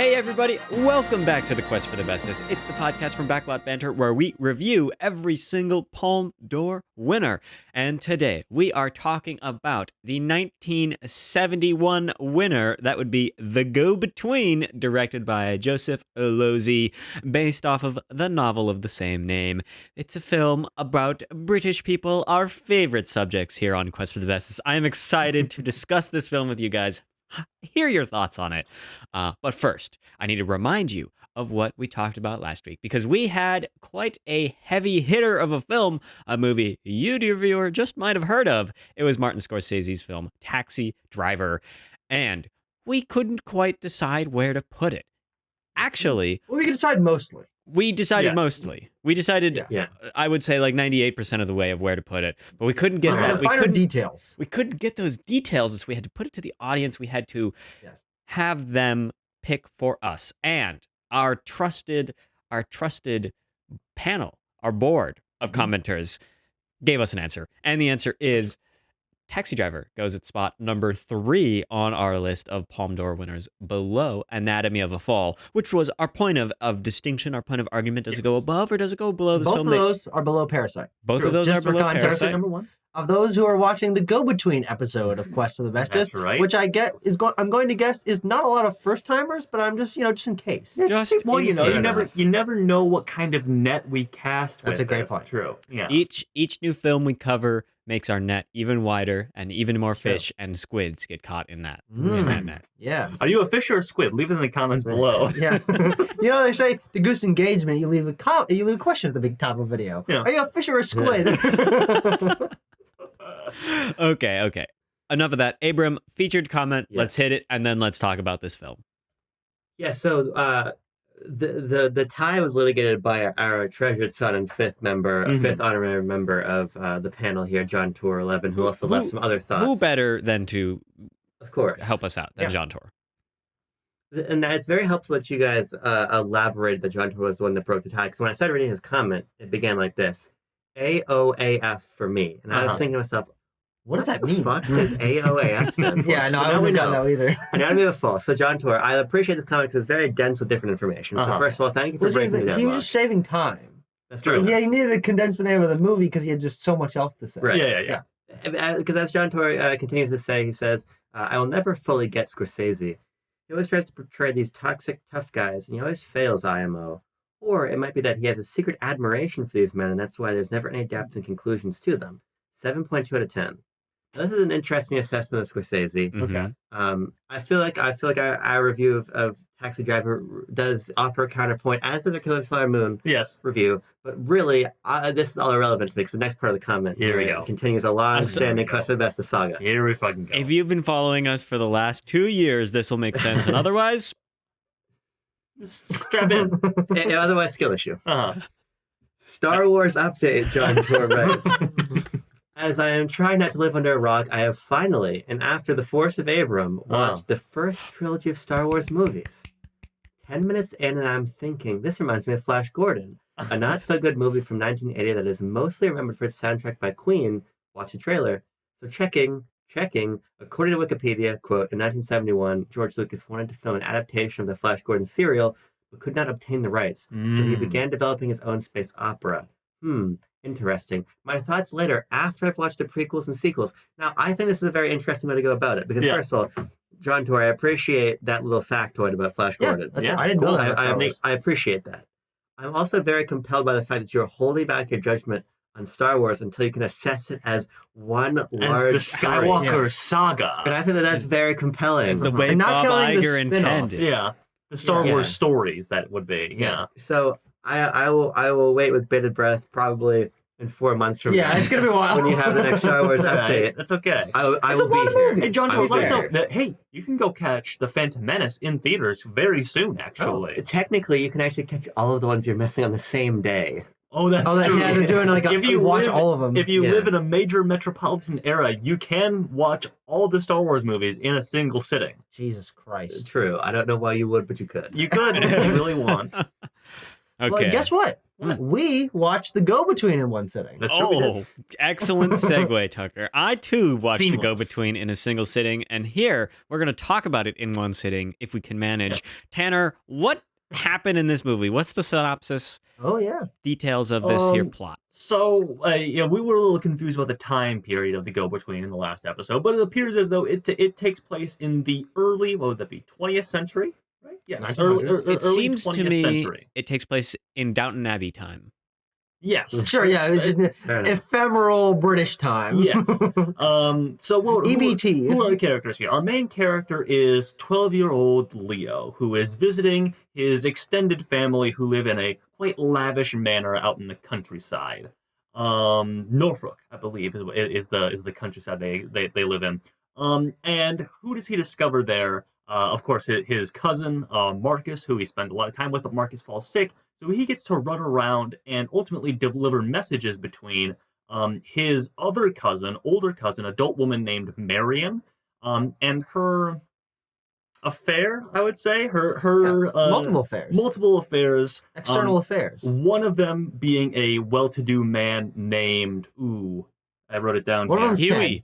Hey everybody, welcome back to the Quest for the Bestest. It's the podcast from Backlot Banter where we review every single Palme D'Or winner. And today we are talking about the 1971 winner, that would be The Go-Between, directed by Joseph Losey, based off of the novel of the same name. It's a film about British people, our favorite subjects here on Quest for the Bestest. I am excited to discuss this film with you guys. Hear your thoughts on it. But first, I need to remind you of what we talked about last week, because we had quite a heavy hitter of a film, a movie you, dear viewer, just might have heard of. It was Martin Scorsese's film, Taxi Driver, and we couldn't quite decide where to put it. Actually... Well, we can decide mostly. We decided mostly. We decided, I would say, like 98% of the way of where to put it, but we couldn't get that. The finer details. We couldn't get those details, so we had to put it to the audience. We had to have them pick for us. And our trusted panel, our board of commenters, gave us an answer. And the answer is Taxi Driver goes at spot number 3 on our list of Palme d'Or winners, below Anatomy of a Fall, which was our point of distinction, our point of argument. Does it go above or does it go below the Both film? Both of those are below Parasite. Both of those are below Parasite. Number 1. Of those who are watching the Go-Between episode of Quest for the Bestest, which I get I'm going to guess is not a lot of first timers, but I'm just just in case. You never know what kind of net we cast. That's a great point. True. Yeah. Each new film we cover makes our net even wider, and even more fish and squids get caught in that net. Yeah. Are you a fish or a squid? Leave it in the comments below. Yeah. They say the goose engagement. You leave a question at the big top of the video. Yeah. Are you a fish or a squid? Okay. Enough of that. Abram, featured comment. Yes. Let's hit it, and then let's talk about this film. Yeah, so the tie was litigated by our treasured son and fifth honorary member of the panel here, John Tour 11, who also left some other thoughts. Who better than to, of course, help us out than John Tour? And it's very helpful that you guys elaborated that John Tour was the one that broke the tie. Because when I started reading his comment, it began like this: AOAF for me, and I was thinking to myself, what does that mean? What does AOAF stand for? Yeah, no, I don't know either. Anatomy of a Fall. So, John Tour, I appreciate this comment because it's very dense with different information. So, first of all, thank you for breaking the deadlock. He was just saving time. That's true. Yeah, he needed to condense the name of the movie because he had just so much else to say. Right. Yeah. Because as John Tour continues to say, he says, I will never fully get Scorsese. He always tries to portray these toxic, tough guys, and he always fails IMO. Or it might be that he has a secret admiration for these men, and that's why there's never any depth and conclusions to them. 7.2 out of 10. Now, this is an interesting assessment of Scorsese. Okay. I feel like our review of Taxi Driver does offer a counterpoint, as does the Killer's Flower Moon review. But really, this is all irrelevant to me because the next part of the comment here we go continues a long-standing Quest for the Bestest saga. Here we fucking go. If you've been following us for the last 2 years, this will make sense, and otherwise, strap in. Otherwise, skill issue. Star Wars update, John Tour writes. As I am trying not to live under a rock, I have finally, and after The Force of Abram, watched the first trilogy of Star Wars movies. 10 minutes in, and I'm thinking, this reminds me of Flash Gordon, a not-so-good movie from 1980 that is mostly remembered for its soundtrack by Queen. Watch the trailer. So checking. According to Wikipedia, quote, in 1971, George Lucas wanted to film an adaptation of the Flash Gordon serial, but could not obtain the rights, so he began developing his own space opera. Interesting. My thoughts later, after I've watched the prequels and sequels. Now, I think this is a very interesting way to go about it, because first of all, John Tour, I appreciate that little factoid about Flash Gordon. I didn't know that. I appreciate that. I'm also very compelled by the fact that you're holding back your judgment on Star Wars until you can assess it as one large the Skywalker saga. And I think that's very compelling. It's the way Bob Iger intended. Yeah. The Star Wars stories that would be. Yeah. So I will wait with bated breath probably in 4 months from now. Yeah, it's going to be a while. When you have the next Star Wars update. That's okay. I will be here. Hey, John, let us know that, hey, you can go catch The Phantom Menace in theaters very soon, actually. Technically, you can actually catch all of the ones you're missing on the same day. Oh, that's true. Yeah, they're doing like watch all of them. If you live in a major metropolitan area, you can watch all the Star Wars movies in a single sitting. Jesus Christ. True. I don't know why you would, but you could. You could if you really want. Okay. Well, guess what? We watched The Go-Between in one sitting. That's true. We did. Oh, excellent segue, Tucker. I too watched The Seamless. Go-Between in a single sitting, and here we're going to talk about it in one sitting if we can manage. Yeah. Tanner, what happened in this movie? What's the synopsis? Oh, yeah. Details of this here plot. So, we were a little confused about the time period of the Go-Between in the last episode, but it appears as though it takes place in the early, what would that be, 20th century? Right? Yes, early It seems 20th to me century. it takes place in Downton Abbey time. Yes. Sure, yeah. It's just ephemeral British time. Yes. So EBT. Who are the characters here? Our main character is 12-year-old Leo, who is visiting his extended family who live in a quite lavish manor out in the countryside. Norfolk, I believe, is the countryside they live in. And who does he discover there? Of course, his cousin, Marcus, who he spends a lot of time with, but Marcus falls sick. So he gets to run around and ultimately deliver messages between his other cousin, older cousin, adult woman named Marion, and her affair, I would say. Her multiple affairs. Multiple affairs. External affairs. One of them being a well-to-do man named, I wrote it down. One of them's Huey.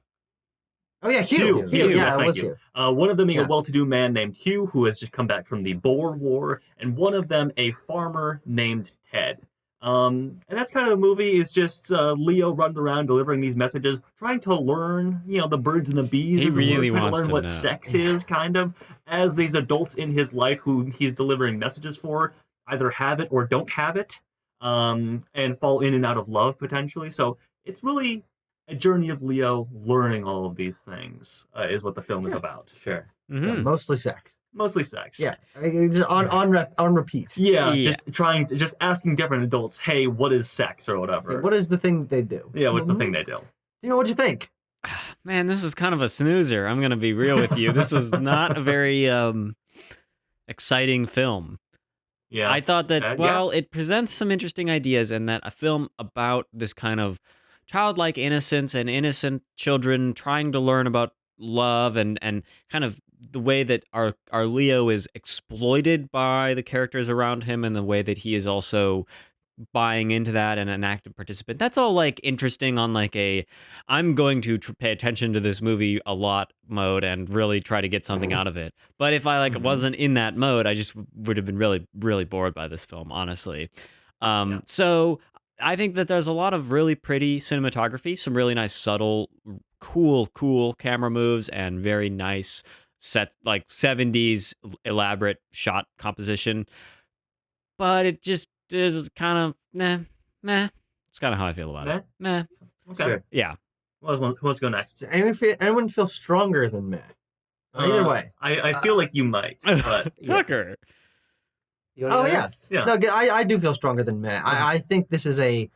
Oh, yeah, Hugh. Hugh, Yeah, yes, it thank was you. Hugh. One of them being Yeah. a well-to-do man named Hugh, who has just come back from the Boer War, and one of them a farmer named Ted. And that's kind of the movie, is just Leo running around delivering these messages, trying to learn, the birds and the bees. He really trying wants to learn to what know. sex is, kind of, as these adults in his life who he's delivering messages for either have it or don't have it, and fall in and out of love, potentially. So it's really a journey of Leo learning all of these things, is what the film is about. Sure. Mhm. Yeah, mostly sex. Mostly sex. Yeah. I mean, just on repeat. Yeah, Yeah. just asking different adults, hey, what is sex or whatever. What is the thing they do? Yeah, what's the thing they do? What'd you think? Man, this is kind of a snoozer. I'm going to be real with you. This was not a very exciting film. Yeah. I thought that, yeah. well, it presents some interesting ideas, and that a film about this kind of childlike innocence and innocent children trying to learn about love and kind of the way that our Leo is exploited by the characters around him, and the way that he is also buying into that and an active participant. That's all like interesting on like I'm going to pay attention to this movie a lot mode and really try to get something out of it. But if I wasn't in that mode, I just would have been really, really bored by this film, honestly. So I think that there's a lot of really pretty cinematography, some really nice, subtle, cool camera moves, and very nice set, like 70s elaborate shot composition. But it just is kind of meh. It's kind of how I feel about it. Meh. Okay. Sure. Yeah. Who wants to go next? Does anyone feel stronger than Matt? Either way. I feel like you might, but Tucker. Oh, yes. Yeah. No, I do feel stronger than Matt. I think this is a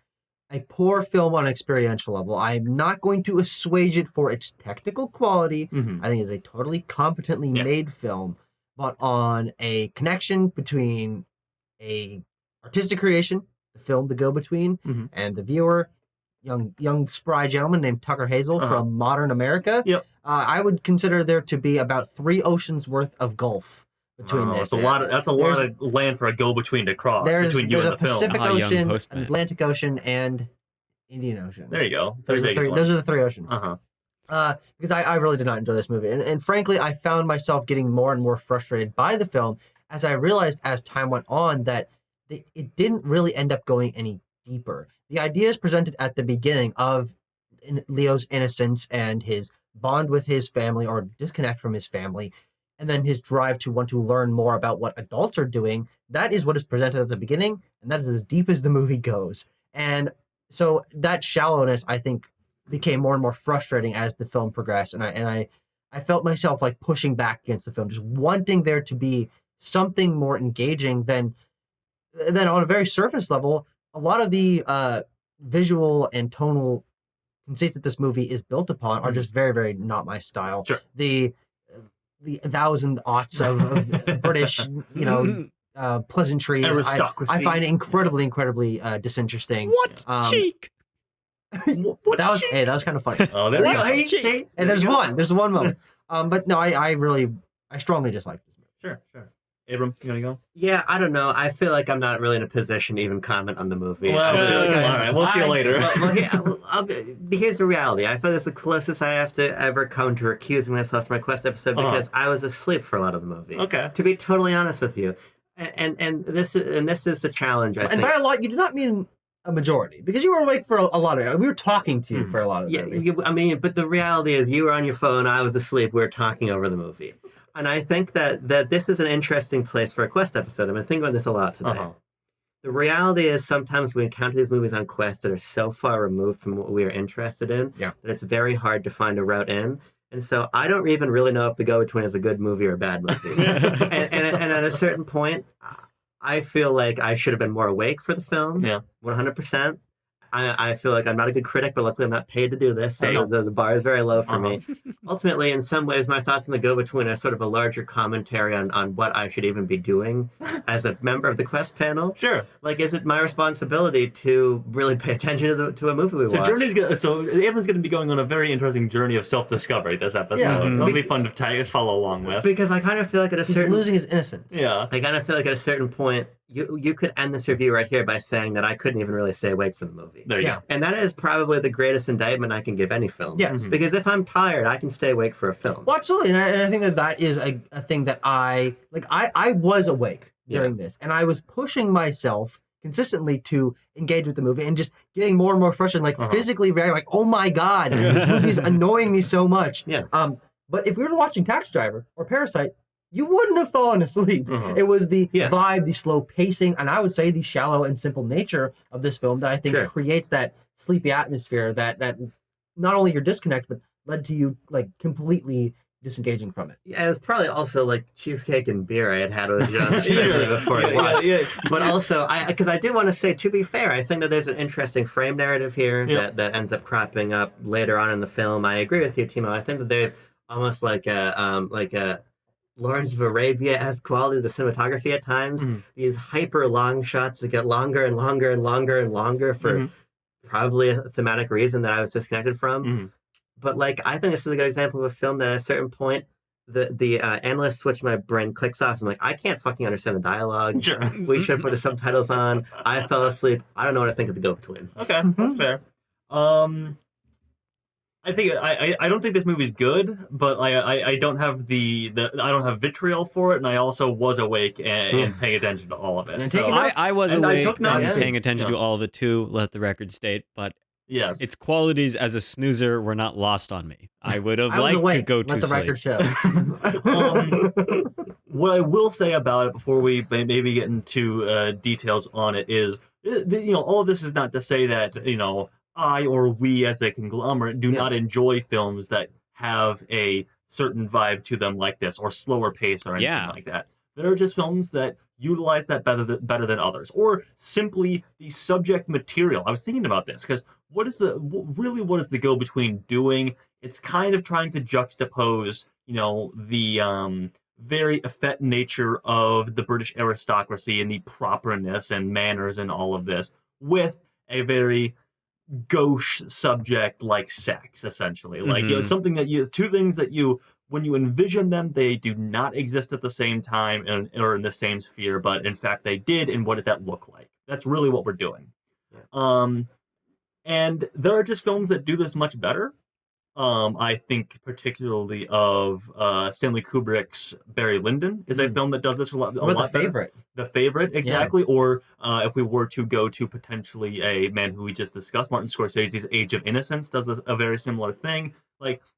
poor film on an experiential level. I'm not going to assuage it for its technical quality. I think it's a totally competently made film, but on a connection between a artistic creation, the film The Go-Between, and the viewer, young spry gentleman named Tucker Hazel from modern America. Yep. I would consider there to be about 3 oceans worth of gulf between this. That's a lot of land for a go-between to cross between you and the film. There's a Pacific young Ocean, postman. Atlantic Ocean, and Indian Ocean. There you go. Those are the 3 oceans. Because I really did not enjoy this movie. And frankly, I found myself getting more and more frustrated by the film as I realized as time went on that it didn't really end up going any deeper. The ideas presented at the beginning of Leo's innocence and his bond with his family or disconnect from his family, and then his drive to want to learn more about what adults are doing, that is what is presented at the beginning, and that is as deep as the movie goes. And so that shallowness, I think, became more and more frustrating as the film progressed, and I felt myself like pushing back against the film, just wanting there to be something more engaging than on a very surface level. A lot of the visual and tonal conceits that this movie is built upon are just very, very not my style. Sure. The 1,000 aughts of British, pleasantries, Aristocracy. I find incredibly disinteresting. What cheek? That was kind of funny. Oh, there you go. What? Hey, And there's one moment. But no, I strongly dislike this movie. Sure. Abram, you want to go? Yeah, I don't know. I feel like I'm not really in a position to even comment on the movie. Well, I feel like all right, we'll see you later. Here's the reality. I feel that's the closest I have to ever come to recusing myself from my Quest episode because I was asleep for a lot of the movie. Okay. To be totally honest with you, and this is the challenge. I think. And by a lot, you do not mean a majority, because you were awake for a lot of it. We were talking to you for a lot of the movie. But the reality is, you were on your phone, I was asleep. We were talking over the movie. And I think that this is an interesting place for a Quest episode. I've been thinking about this a lot today. The reality is sometimes we encounter these movies on Quest that are so far removed from what we are interested in that it's very hard to find a route in. And so I don't even really know if The Go-Between is a good movie or a bad movie. and at a certain point, I feel like I should have been more awake for the film. Yeah, 100%. I feel like I'm not a good critic, but luckily I'm not paid to do this, so the bar is very low for me. Ultimately, in some ways, my thoughts on The Go-Between are sort of a larger commentary on what I should even be doing as a member of the Quest panel. Sure. Like, is it my responsibility to really pay attention to a movie we watch? So Abram's going to be going on a very interesting journey of self-discovery this episode. Yeah. It'll be fun to follow along with. Because I kind of feel like he's losing his innocence. Yeah. I kind of feel like at a certain point, you could end this review right here by saying that I couldn't even really stay awake for the movie. There you go. And that is probably the greatest indictment I can give any film. Yeah. Because if I'm tired, I can stay awake for a film. Well, absolutely. And I think that is a thing that I was awake during this. And I was pushing myself consistently to engage with the movie and just getting more and more frustrated, physically very oh my God, this movie is annoying me so much. Yeah. But if we were watching Taxi Driver or Parasite, you wouldn't have fallen asleep. It was the vibe, the slow pacing, and I would say the shallow and simple nature of this film that I think creates that sleepy atmosphere that not only you're disconnected, but led to you completely disengaging from it. Yeah, it was probably also cheesecake and beer I had with John Strickler before I watched. But also, because I do want to say, to be fair, I think that there's an interesting frame narrative here that ends up cropping up later on in the film. I agree with you, Timo. I think that there's almost like a Lawrence of Arabia-esque quality of the cinematography at times. These hyper long shots that get longer and longer and longer and longer for probably a thematic reason that I was disconnected from. But I think this is a good example of a film that at a certain point, the analyst switch my brain clicks off. I'm like, I can't fucking understand the dialogue. Sure. We should put the subtitles on. I fell asleep. I don't know what to think of The Go-Between. Okay, that's fair. I think I don't think this movie's good, but I don't have I don't have vitriol for it, and I also was awake and paying attention to all of it. So I was awake and notes. paying attention to all of it too. Let the record state, but yes, its qualities as a snoozer were not lost on me. I would have liked to go to let the sleep. record show. What I will say about it before we maybe get into details on it is, all of this is not to say that I or we as a conglomerate do not enjoy films that have a certain vibe to them like this, or slower pace or anything like that. There are just films that utilize that better than others, or simply the subject material. I was thinking about this because what is the Go-Between doing? It's kind of trying to juxtapose, the very effete nature of the British aristocracy and the properness and manners and all of this with a very gauche subject like sex, essentially. Something that two things that when you envision them, they do not exist at the same time or in the same sphere, but in fact they did, and what did that look like? That's really what we're doing. And there are just films that do this much better. I think particularly of Stanley Kubrick's Barry Lyndon is a film that does this a lot Favorite. The Favorite, exactly. Yeah. Or if we were to go to potentially a man who we just discussed, Martin Scorsese's Age of Innocence does a very similar thing.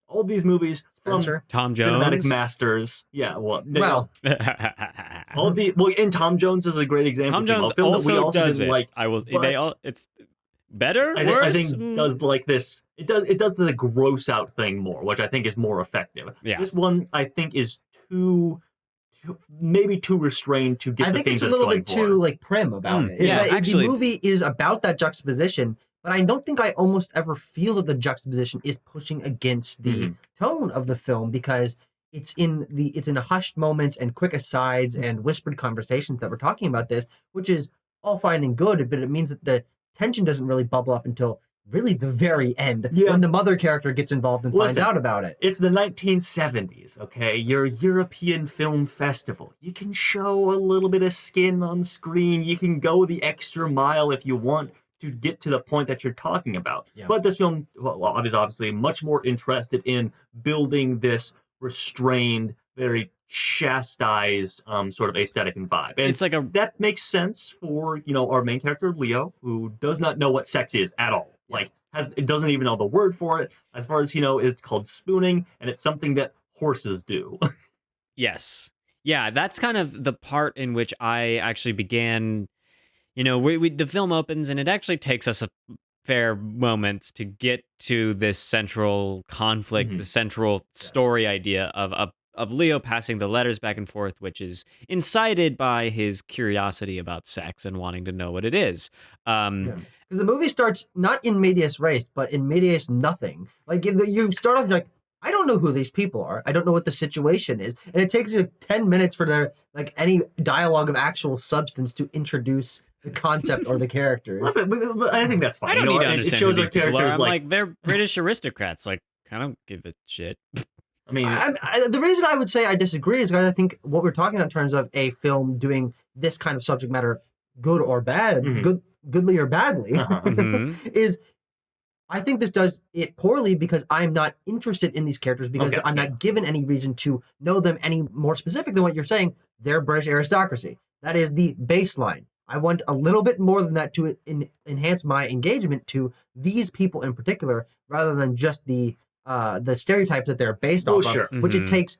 All these movies from Tom Jones, cinematic masters. Yeah, and Tom Jones is a great example. Tom Jones a film also that we also does didn't it. It's better, worse. I think does this. It does the gross out thing more, which I think is more effective. Yeah. This one I think is maybe too restrained to get. I think it's a little bit too prim about it. Actually, the movie is about that juxtaposition, but I don't think I almost ever feel that the juxtaposition is pushing against the tone of the film, because it's in hushed moments and quick asides and whispered conversations that we're talking about this, which is all fine and good, but it means that the tension doesn't really bubble up until really the very end when the mother character gets involved and finds out about it. It's the 1970s, okay? Your European Film Festival. You can show a little bit of skin on screen. You can go the extra mile if you want to get to the point that you're talking about. Yeah. But this film, obviously much more interested in building this restrained, very chastised sort of aesthetic and vibe. And it's like that makes sense for, our main character, Leo, who does not know what sex is at all. Like, it doesn't even know the word for it. As far as he knows, it's called spooning, and it's something that horses do. Yes. Yeah, that's kind of the part in which I actually began, the film opens, and it actually takes us a fair moment to get to this central conflict, the central story idea of Leo passing the letters back and forth, which is incited by his curiosity about sex and wanting to know what it is. Because the movie starts not in medias res, but in medias nothing. Like, you start off like, I don't know who these people are. I don't know what the situation is. And it takes you 10 minutes for their, any dialogue of actual substance to introduce the concept or the characters. But I think that's fine. I don't need to understand it shows who these people are. characters I'm like, they're British aristocrats. Like, I don't give a shit. I mean, the reason I would say I disagree is because I think what we're talking about in terms of a film doing this kind of subject matter, good or bad, goodly or badly, is I think this does it poorly because I'm not interested in these characters because I'm not given any reason to know them any more specific than what you're saying. They're British aristocracy. That is the baseline. I want a little bit more than that to enhance my engagement to these people in particular, rather than just the stereotypes that they're based off of, which it takes.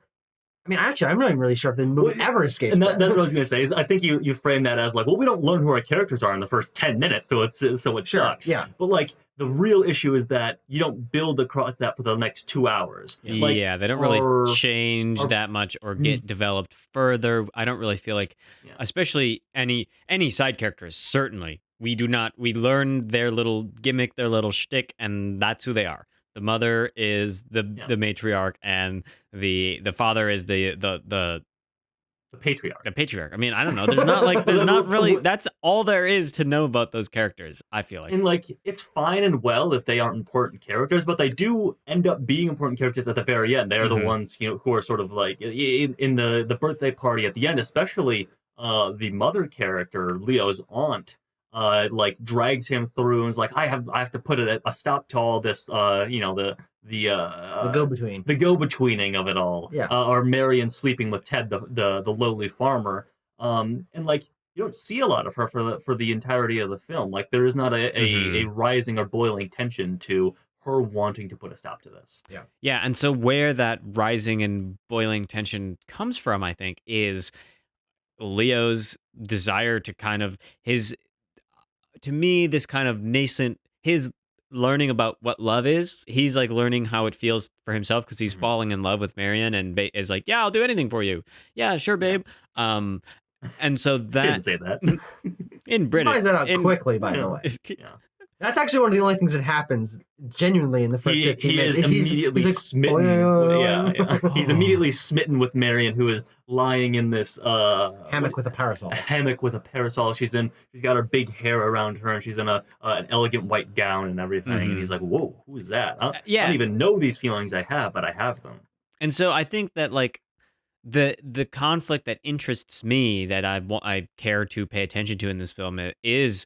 I mean, actually, I'm not even really sure if the movie ever escapes and that. That's what I was going to say. Is I think you frame that as like, well, we don't learn who our characters are in the first 10 minutes, so it sucks. Yeah. But the real issue is that you don't build across that for the next 2 hours. They don't really change that much or get developed further. I don't really feel like, especially any side characters, certainly, we learn their little gimmick, their little shtick, and that's who they are. The mother is the matriarch, and the father is the patriarch. The patriarch. I mean, I don't know. There's not really. That's all there is to know about those characters, I feel like. And it's fine and well if they aren't important characters, but they do end up being important characters at the very end. They're the ones who are sort of like in the birthday party at the end, especially the mother character, Leo's aunt. Drags him through and is like, I have to put a stop to all this, the go-between. The go-betweening of it all. Yeah. Or Marion sleeping with Ted, the lowly farmer. And you don't see a lot of her for the entirety of the film. Like, there is not a rising or boiling tension to her wanting to put a stop to this. Yeah. Yeah, and so where that rising and boiling tension comes from, I think, is Leo's desire to kind of to me, this kind of nascent, his learning about what love is. He's learning how it feels for himself because he's falling in love with Marion and is like, yeah, I'll do anything for you. Yeah, sure, babe. And so that didn't say that in British. He finds that out quickly, by the way. Yeah. That's actually one of the only things that happens genuinely in the first 15 minutes. He's immediately smitten. He's immediately smitten with Marion, who is lying in this hammock with a parasol. She's got her big hair around her, and she's in an elegant white gown and everything. And he's like, "Whoa, who is that? I don't even know these feelings I have, but I have them." And so I think that the conflict that interests me, that I care to pay attention to in this film, is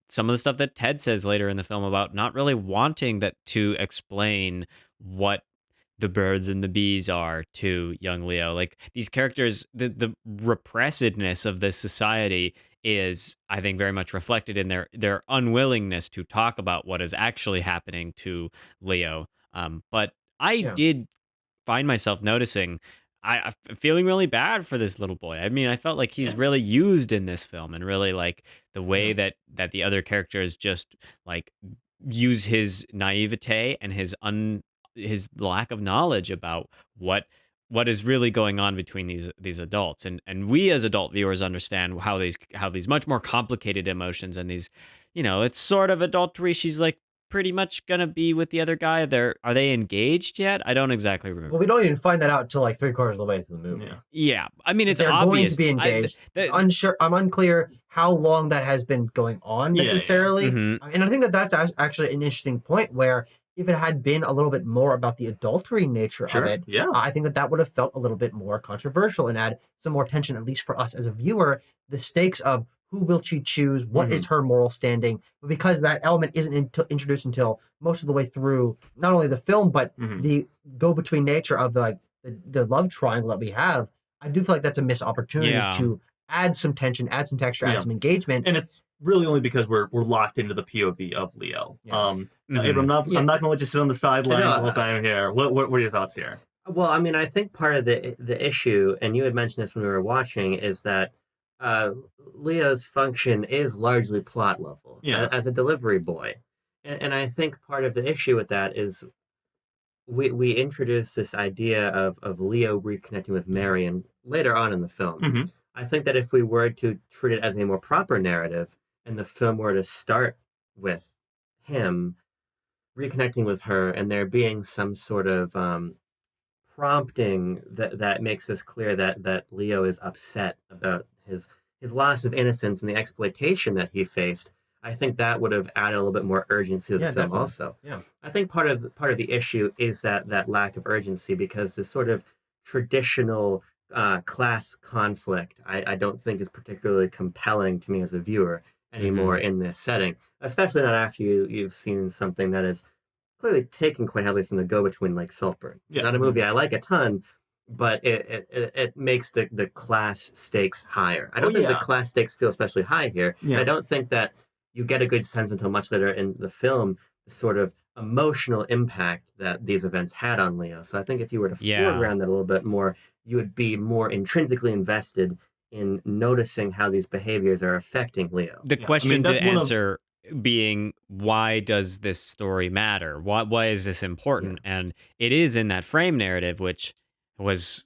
some of the stuff that Ted says later in the film about not really wanting that to explain what the birds and the bees are to young Leo. Like, these characters, the repressedness of this society is, I think, very much reflected in their unwillingness to talk about what is actually happening to Leo. But I did find myself noticing, I'm feeling really bad for this little boy. I mean, I felt like he's really used in this film, and really the way that the other characters just use his naivete and his lack of knowledge about what is really going on between these adults, and we as adult viewers understand how these much more complicated emotions and these, it's sort of adultery. She's pretty much gonna be with the other guy. Are they engaged yet? I don't exactly remember. Well, we don't even find that out till 3/4 of the way through the movie. Yeah. I mean, it's they're obvious. Going to be engaged. Unsure. I'm unclear how long that has been going on necessarily. Mm-hmm. And I think that that's actually an interesting point where if it had been a little bit more about the adultery nature of it, I think that would have felt a little bit more controversial and add some more tension, at least for us as a viewer. The stakes of who will she choose, what is her moral standing, but because that element isn't introduced until most of the way through not only the film, but the go-between nature of the love triangle that we have, I do feel like that's a missed opportunity to add some tension, add some texture, add some engagement. And it's really only because we're locked into the POV of Leo. Abram, I'm not going to let you sit on the sidelines the whole time here. What are your thoughts here? Well, I mean, I think part of the issue, and you had mentioned this when we were watching, is that Leo's function is largely plot level as a delivery boy. And I think part of the issue with that is we introduce this idea of Leo reconnecting with Marion later on in the film. I think that if we were to treat it as a more proper narrative and the film were to start with him reconnecting with her and there being some sort of prompting that makes this clear that Leo is upset about his loss of innocence and the exploitation that he faced, I think that would have added a little bit more urgency to the film definitely. Also. Yeah. I think part of the issue is that lack of urgency, because the sort of traditional class conflict I don't think is particularly compelling to me as a viewer anymore in this setting, especially not after you've seen something that is clearly taken quite heavily from the go-between like Saltburn. It's not a movie I like a ton, but it makes the class stakes higher. I don't think the class stakes feel especially high here. I don't think that you get a good sense until much later in the film the sort of emotional impact that these events had on Leo. So I think if you were to foreground that a little bit more, you would be more intrinsically invested in noticing how these behaviors are affecting Leo. The question to answer being, why does this story matter? Why is this important? And it is in that frame narrative, which was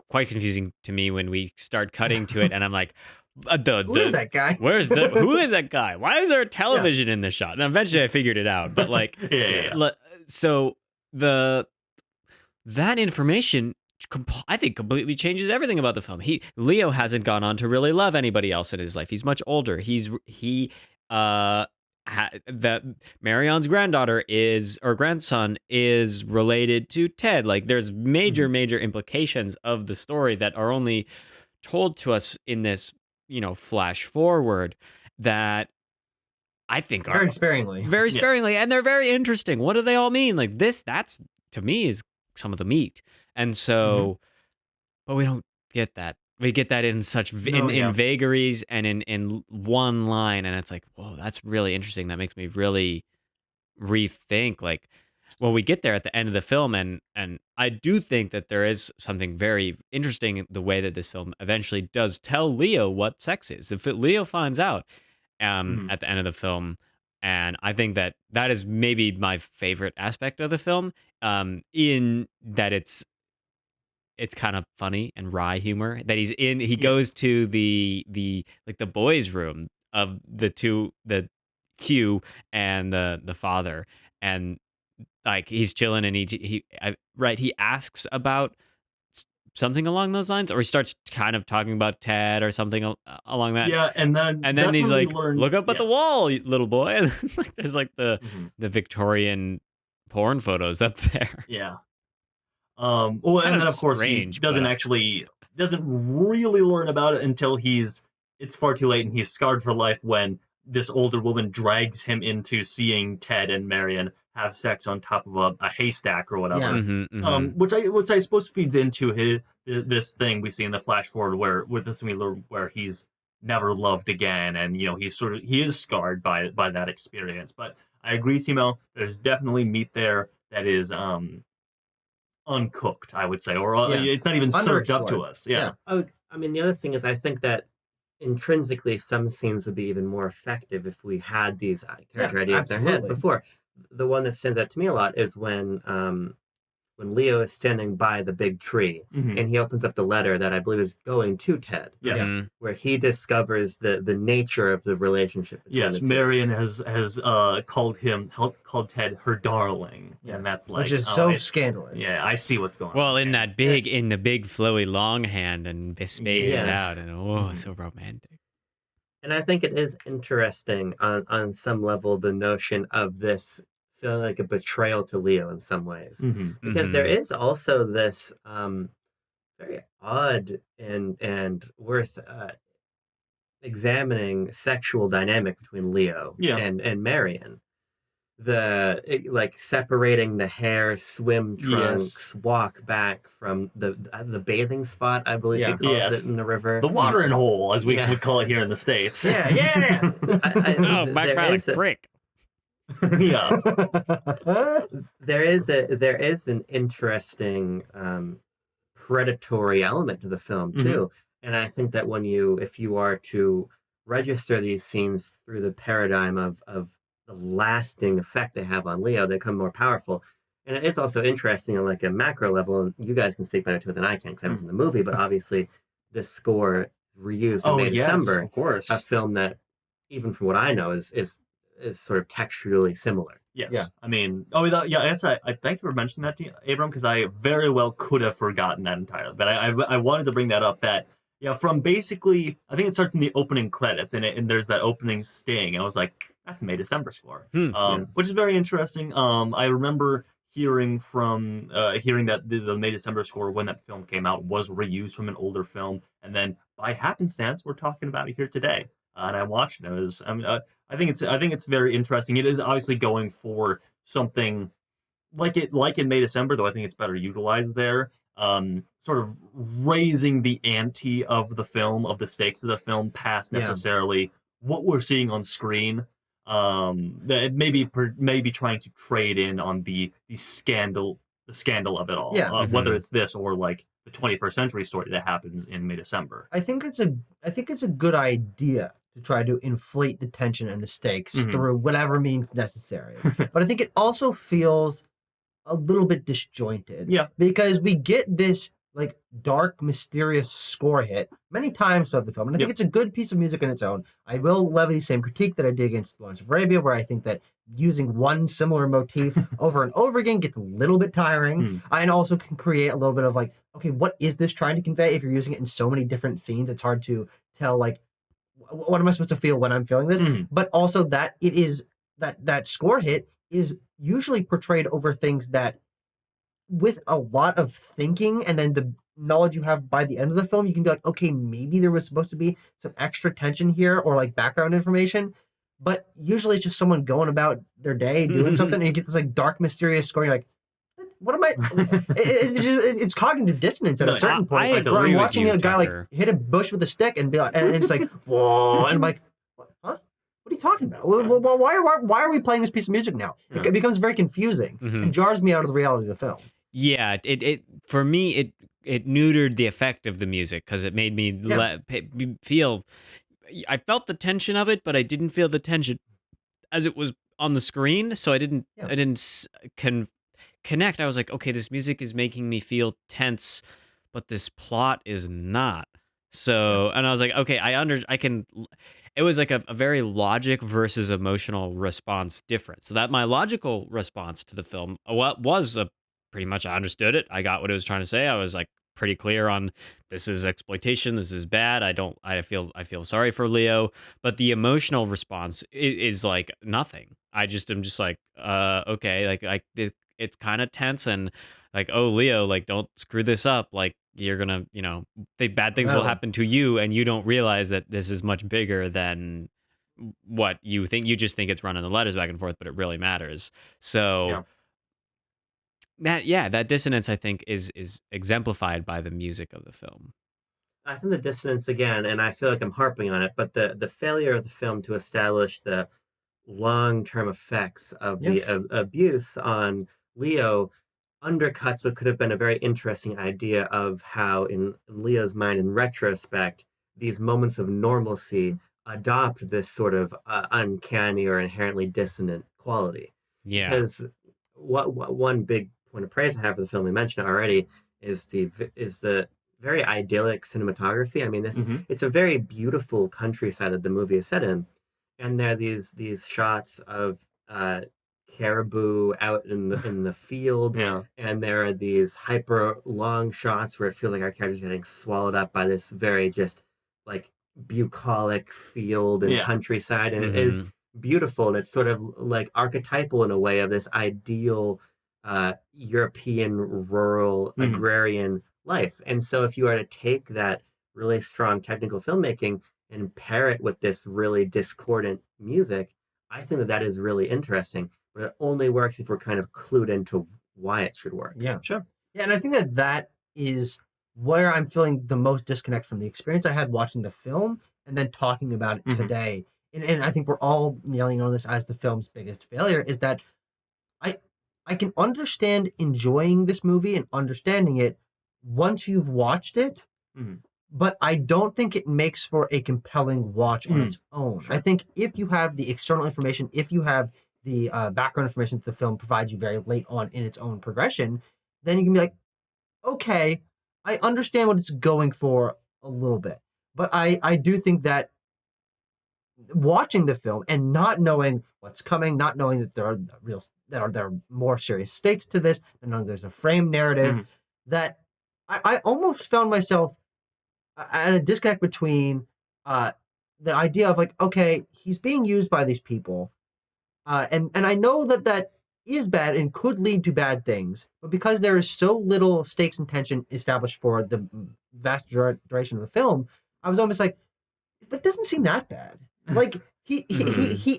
quite confusing to me when we start cutting to it, and I'm like, who is that guy? Who is that guy? Why is there a television in this shot? And eventually I figured it out, but like, so that information, I think, completely changes everything about the film. Leo hasn't gone on to really love anybody else in his life. He's much older. That Marion's grandson is related to Ted. Like, there's major implications of the story that are only told to us in this, flash forward, that I think very sparingly, and they're very interesting. What do they all mean? Like that's to me is some of the meat. And so, but we don't get that. We get that in such in vagaries and in one line, and it's like, whoa, that's really interesting. That makes me really rethink. Like, well, we get there at the end of the film, and I do think that there is something very interesting in the way that this film eventually does tell Leo what sex is. If Leo finds out at the end of the film, and I think that is maybe my favorite aspect of the film, in that it's kind of funny and wry humor that he goes to the boys' room of the Q and the father, and like he's chilling, and he asks about something along those lines, or he starts kind of talking about Ted or something along that. Yeah, and then he's like, look up at the wall, little boy. And like there's like the Victorian porn photos up there. Yeah. And then of course he doesn't really learn about it until it's far too late and he's scarred for life when this older woman drags him into seeing Ted and Marion have sex on top of a haystack or whatever. Yeah. Which I suppose feeds into this thing we see in the flash forward where he's never loved again, and he is scarred by that experience. But I agree, Timo, there's definitely meat there that is uncooked, I would say, or it's not even served up to us. Yeah. I mean, the other thing is, I think that intrinsically some scenes would be even more effective if we had these character ideas in our head before. The one that stands out to me a lot is when Leo is standing by the big tree and he opens up the letter that I believe is going to Ted. Yes. Where he discovers the nature of the relationship. Yes, Marion has called Ted her darling. Yes. And that's like, which is so scandalous. Yeah, I see what's going on. Well, in the big flowy long hand and spaced out, and so romantic. And I think it is interesting on some level, the notion of this feeling like a betrayal to Leo in some ways. Because there is also this very odd and worth examining sexual dynamic between Leo and Marion. Like separating the hair, swim trunks, walk back from the bathing spot, I believe he calls it in the river. The watering hole, as we would call it here in the States. Yeah. Back by the creek. There is an interesting predatory element to the film too. And I think that if you are to register these scenes through the paradigm of the lasting effect they have on Leo, they become more powerful. And it is also interesting on like a macro level, and you guys can speak better to it than I can because I was in the movie, but obviously this score reused in May December, of course. A film that, even from what I know, is sort of texturally similar. Yes. Yeah. I mean, I thank you for mentioning that, Abram, because I very well could have forgotten that entirely. But I wanted to bring that up that, from basically, I think it starts in the opening credits and there's that opening sting. And I was like, that's the May December score, which is very interesting. I remember hearing that the May December score when that film came out was reused from an older film. And then by happenstance, we're talking about it here today. And I watched it. I think it's very interesting. It is obviously going for something like in May December, though I think it's better utilized there. Sort of raising the ante of the film, of the stakes of the film, past necessarily what we're seeing on screen. That maybe trying to trade in on the scandal of it all. Whether it's this or like the 21st century story that happens in May December. I think it's a good idea to try to inflate the tension and the stakes through whatever means necessary. But I think it also feels a little bit disjointed. Yeah. Because we get this like dark, mysterious score hit many times throughout the film. And I think it's a good piece of music in its own. I will levy the same critique that I did against Lawrence of Arabia, where I think that using one similar motif over and over again gets a little bit tiring. And also can create a little bit of like, okay, what is this trying to convey? If you're using it in so many different scenes, it's hard to tell like, what am I supposed to feel when I'm feeling this? But also that it is that score hit is usually portrayed over things that, with a lot of thinking and then the knowledge you have by the end of the film, you can be like, okay, maybe there was supposed to be some extra tension here or like background information. But usually it's just someone going about their day doing something, and you get this like dark, mysterious score. You're like, what am I? It's cognitive dissonance at a certain point. Where I'm watching a guy like hit a bush with a stick and be like, and it's like, whoa, and I'm like, huh? What are you talking about? Why are we playing this piece of music now? It becomes very confusing and jars me out of the reality of the film. Yeah, it for me it neutered the effect of the music because it made me feel. I felt the tension of it, but I didn't feel the tension as it was on the screen. So I didn't connect. I was like, okay, this music is making me feel tense, but this plot is not. So, and I was like, okay, I can. It was like a very logic versus emotional response difference. So that my logical response to the film was pretty much I understood it. I got what it was trying to say. I was like pretty clear on this is exploitation. This is bad. I feel sorry for Leo, but the emotional response is like nothing. I'm just like, okay, like it's kind of tense and like, oh, Leo, like don't screw this up. Like you're gonna, bad things will happen to you, and you don't realize that this is much bigger than what you think. You just think it's running the letters back and forth, but it really matters. So. Yeah. That dissonance I think is exemplified by the music of the film. I think the dissonance again, and I feel like I'm harping on it, but the failure of the film to establish the long-term effects of the abuse on Leo undercuts what could have been a very interesting idea of how, in Leo's mind, in retrospect, these moments of normalcy adopt this sort of uncanny or inherently dissonant quality. Yeah. Because what one big point of praise I have for the film, we mentioned it already, is the very idyllic cinematography. I mean, it's a very beautiful countryside that the movie is set in, and there are these shots of caribou out in the field, and there are these hyper long shots where it feels like our character's getting swallowed up by this very just like bucolic field and countryside, and it is beautiful, and it's sort of like archetypal in a way of this ideal European rural agrarian life. And so if you are to take that really strong technical filmmaking and pair it with this really discordant music, I think that is really interesting, but it only works if we're kind of clued into why it should work. Yeah, sure. Yeah, and I think that is where I'm feeling the most disconnect from the experience I had watching the film and then talking about it today. And I think we're all yelling on this as the film's biggest failure, is that I can understand enjoying this movie and understanding it once you've watched it, but I don't think it makes for a compelling watch on its own. Sure. I think if you have the external information, if you have the background information that the film provides you very late on in its own progression, then you can be like, okay, I understand what it's going for a little bit. But I do think that watching the film and not knowing what's coming, not knowing that there are more serious stakes to this, and knowing there's a frame narrative, that I almost found myself at a disconnect between the idea of like, okay, he's being used by these people, and I know that is bad and could lead to bad things, but because there is so little stakes and tension established for the vast duration of the film, I was almost like, that doesn't seem that bad. Like he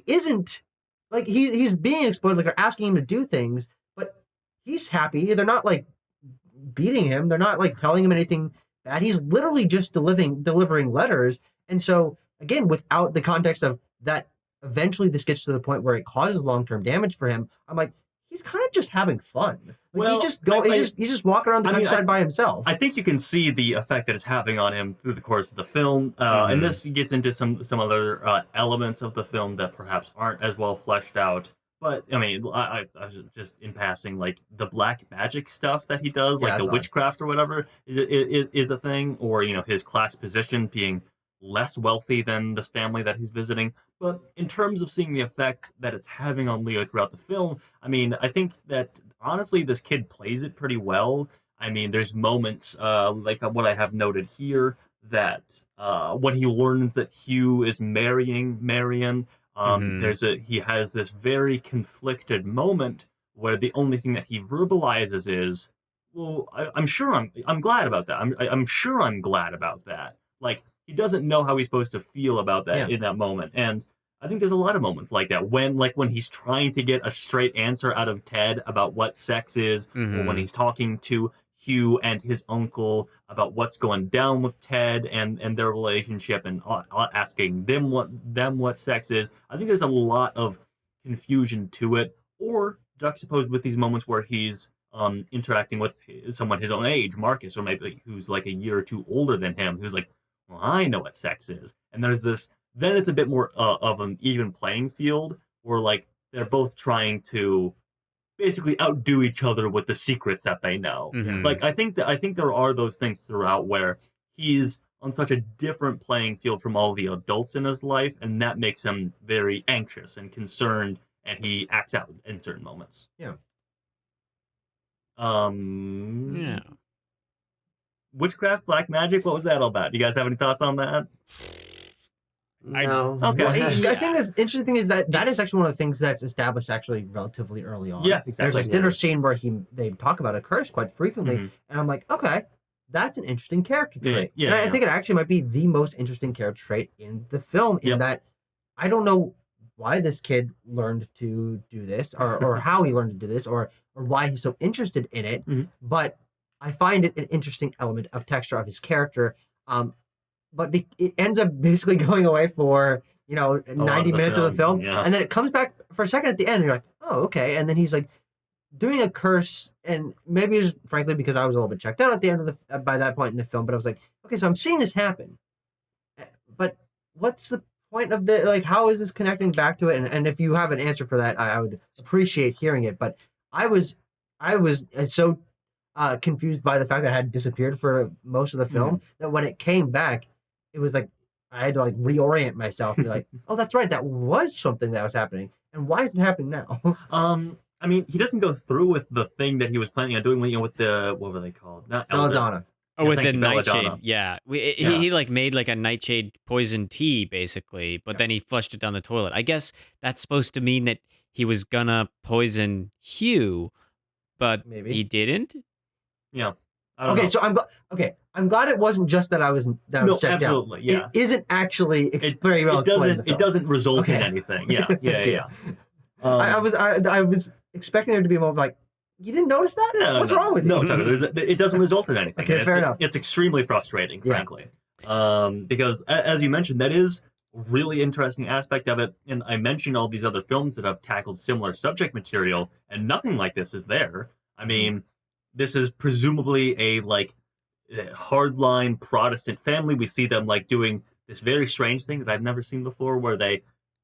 isn't, like he's being exploited, like they're asking him to do things, but he's happy. They're not like beating him. They're not like telling him anything bad. He's literally just delivering letters. And so again, without the context of that, eventually this gets to the point where it causes long-term damage for him. I'm like, he's kind of just having fun. Like, well, he's just walking around the countryside by himself. I think you can see the effect that it's having on him through the course of the film, and this gets into some other elements of the film that perhaps aren't as well fleshed out. But I mean, I was just in passing, like the black magic stuff that he does, like the witchcraft or whatever, is a thing, or his class position being less wealthy than this family that he's visiting. But in terms of seeing the effect that it's having on Leo throughout the film, I mean, I think that honestly this kid plays it pretty well. I mean, there's moments like what I have noted here, that when he learns that Hugh is marrying Marion, he has this very conflicted moment where the only thing that he verbalizes is, well, I'm glad about that. I'm sure I'm glad about that. Like, he doesn't know how he's supposed to feel about that in that moment. And I think there's a lot of moments like that when he's trying to get a straight answer out of Ted about what sex is, or when he's talking to Hugh and his uncle about what's going down with Ted and their relationship, and asking them what sex is. I think there's a lot of confusion to it, or juxtaposed with these moments where he's interacting with someone his own age, Marcus, or maybe who's like a year or two older than him, who's like, well, I know what sex is. And there's this, then it's a bit more of an even playing field, where like they're both trying to basically outdo each other with the secrets that they know. Like, I think there are those things throughout where he's on such a different playing field from all the adults in his life, and that makes him very anxious and concerned, and he acts out in certain moments. Yeah. Witchcraft, black magic, what was that all about? Do you guys have any thoughts on that? No. Okay. Well, I think the interesting thing is that is actually one of the things that's established actually relatively early on. Yeah, exactly. There's this dinner scene where they talk about a curse quite frequently, and I'm like, okay, that's an interesting character trait. And I think it actually might be the most interesting character trait in the film, in that I don't know why this kid learned to do this, or how he learned to do this, or why he's so interested in it, but I find it an interesting element of texture of his character. But it ends up basically going away for 90 minutes of the film, and then it comes back for a second at the end, and you're like, oh, okay. And then he's like doing a curse, and maybe it's frankly because I was a little bit checked out at the end of by that point in the film, but I was like, okay, so I'm seeing this happen, but what's the point of how is this connecting back to it? And if you have an answer for that, I would appreciate hearing it. But I was so confused by the fact that it had disappeared for most of the film that when it came back, it was like I had to reorient myself and be like, oh, that's right, that was something that was happening, and why is it happening now? I mean, he doesn't go through with the thing that he was planning on doing with the, what were they called? Not Belladonna. Oh, with thank the you, nightshade. Belladonna. Yeah. Yeah. He like made like a nightshade poison tea basically, but then he flushed it down the toilet. I guess that's supposed to mean that he was gonna poison Hugh, but Maybe. he didn't. Yeah. I don't know. So I'm glad it wasn't just that I was checked absolutely, out. yeah. It isn't actually very well explained in the film. It doesn't result in Okay. anything. Yeah. Okay. I was expecting there to be a moment like, you didn't notice that? What's wrong with you? No, Tucker, it doesn't result in anything. Okay, fair enough. It's extremely frustrating, frankly. Because as you mentioned, that is a really interesting aspect of it. And I mentioned all these other films that have tackled similar subject material, and nothing like this is there. I mean, this is presumably a hardline Protestant family. We see them like doing this very strange thing that I've never seen before, where they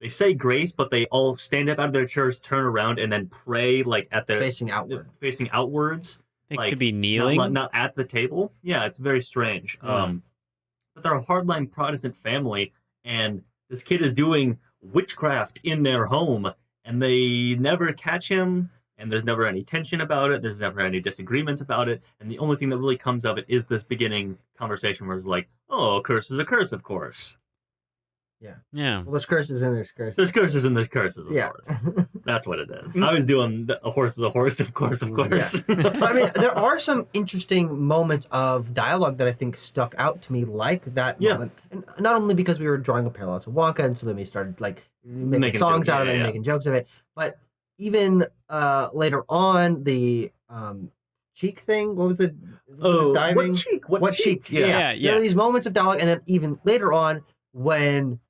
say grace, but they all stand up out of their chairs, turn around, and then pray like at their facing outwards. They like, could be kneeling, not at the table. Yeah, it's very strange. But they're a hardline Protestant family, and this kid is doing witchcraft in their home, and they never catch him. And there's never any tension about it. There's never any disagreement about it. And the only thing that really comes of it is this beginning conversation where it's like, oh, a curse is a curse, of course. Yeah. Well, there's curses and there's curses. There's curses and there's curses, of course. That's what it is. I was doing a horse is a horse, of course, of course. But I mean, there are some interesting moments of dialogue that I think stuck out to me, like that moment. And not only because we were drawing a parallel to Wonka, and so then we started like making songs out of it and making jokes of it, but even later on, the cheek thing. What was it? Diving. What cheek? What cheek? Yeah. There are these moments of dialogue, and then even later on, when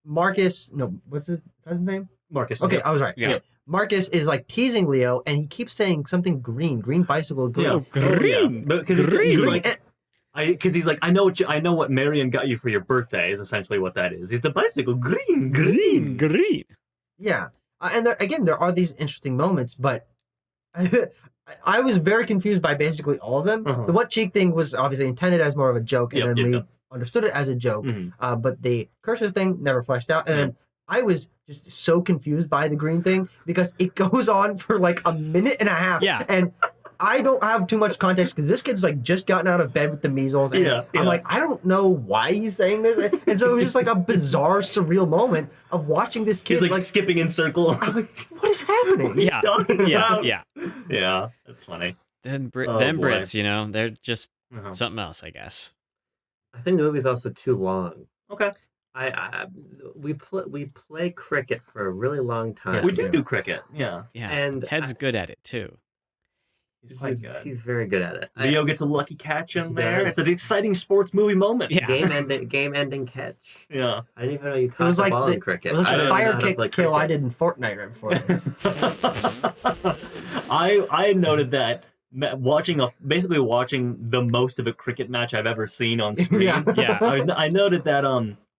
Marcus, no, what's his name? Marcus. Okay, I was right. Yeah. Okay. Marcus is like teasing Leo, and he keeps saying something green bicycle, green. Oh, green. Because he's like, he's like, I know what Marion got you for your birthday is essentially what that is. He's the bicycle, green. Yeah, and there are these interesting moments, but I was very confused by basically all of them. The what cheek thing was obviously intended as more of a joke, and then we understood it as a joke. But the curses thing never fleshed out, and then I was just so confused by the green thing because it goes on for like a minute and a half. Yeah. And I don't have too much context because this kid's like just gotten out of bed with the measles. And I'm like, I don't know why he's saying this. And so it was just like a bizarre, surreal moment of watching this kid. He's like skipping in circle. I'm like, what is happening? Yeah, that's funny. Then Brits, you know, they're just something else, I guess. I think the movie's also too long. Okay. We play cricket for a really long time. We do cricket. Yeah. And Ted's good at it too. He's quite good. He's very good at it. Leo gets a lucky catch in there. It's an exciting sports movie moment. Yeah. Game ending catch. Yeah. I didn't even know you caught the ball in cricket. It was like the fire kill I did in Fortnite right before this. I noted that watching the most of a cricket match I've ever seen on screen. I noted that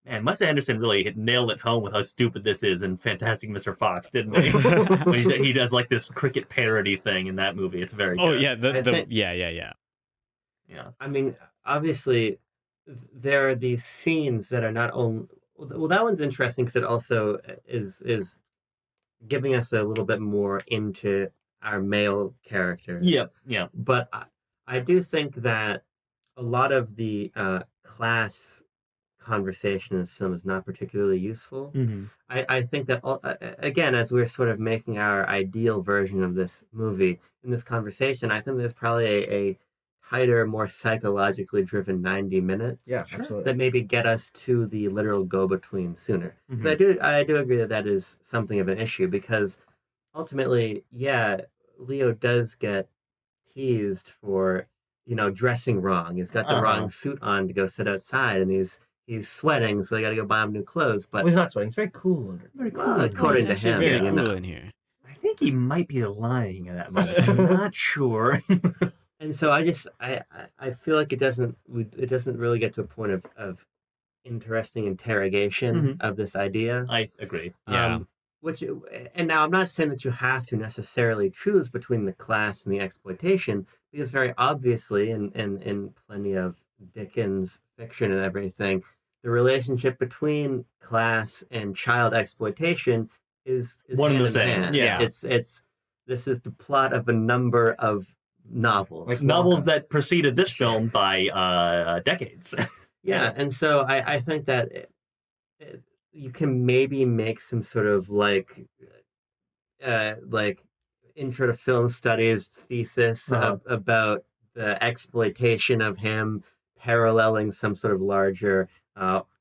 man, Wes Anderson really nailed it home with how stupid this is in Fantastic Mr. Fox, didn't he? When he does like this cricket parody thing in that movie. It's very good. Oh yeah, Yeah. I mean, obviously, there are these scenes that are not only. Well, that one's interesting because it also is giving us a little bit more into our male characters. Yeah. But I do think that a lot of the class conversation in this film is not particularly useful. I think that, again, as we're sort of making our ideal version of this movie in this conversation, I think there's probably a tighter, more psychologically driven 90 minutes. Yeah, absolutely. That maybe get us to the literal go-between sooner. I do agree that is something of an issue because ultimately, Leo does get teased for, dressing wrong. He's got the wrong suit on to go sit outside, and he's sweating, so they got to go buy him new clothes. But he's not sweating. It's very cool. Very cool, according to him. Very cool in here. I think he might be lying at that moment. I'm not sure. And so I feel like it doesn't really get to a point of interesting interrogation of this idea. I agree. And now I'm not saying that you have to necessarily choose between the class and the exploitation, because very obviously in plenty of Dickens fiction and everything, the relationship between class and child exploitation is one and the same. hand. Yeah. This is the plot of a number of novels. Like novels that preceded this film by decades. Yeah, and so I think that you can maybe make some sort of like intro to film studies thesis about the exploitation of him, paralleling some sort of larger